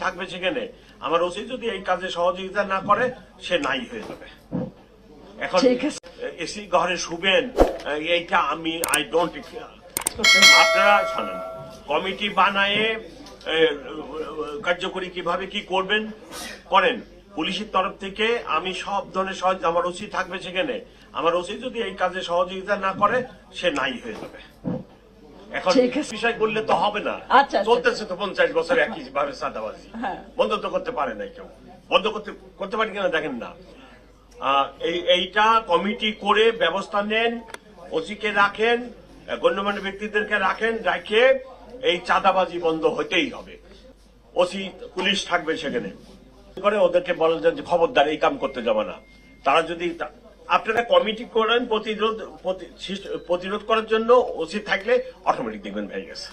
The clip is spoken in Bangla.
থাকবে সেখানে আমার ওসি যদি এই কাজে সহযোগিতা না করে সে নাই হয়ে যাবে। এখন এসি ঘরে শুবেন এইটা আমি আই ডোন্ট। আপনারা শোনেন, কমিটি বানায়ে কার্যকরী কিভাবে কি করবেন করেন। পুলিশের তরফ থেকে আমি সব ধরনের সহযোগিতা, আমার ওসি থাকবে সেখানে, আমার ওসি যদি এই কাজে সহযোগিতা না করে সে নাই হয়ে যাবে। এখন বিষয় করলে তো হবে না, চলতেছে তো 50 বছর একই ভাবে চাঁদাবাজি, বন্ধ তো করতে পারে না কেউ। বন্ধ করতে পারি কিনা দেখেন না। এইটা কমিটি করে ব্যবস্থা নেন, ওসিকে রাখেন, গণ্যমান্য ব্যক্তিদেরকে রাখেন, রাখে এই চাঁদাবাজি বন্ধ হতেই হবে। ওসি পুলিশ থাকবে সেখানে, করে ওদেরকে বলেন যে খবরদার এই কাম করতে যাবে না। তারা যদি আপনারা কমিটি করেন প্রতিরোধ করার জন্য, ওসি থাকলে অটোমেটিক দেখবেন হয়ে গেছে।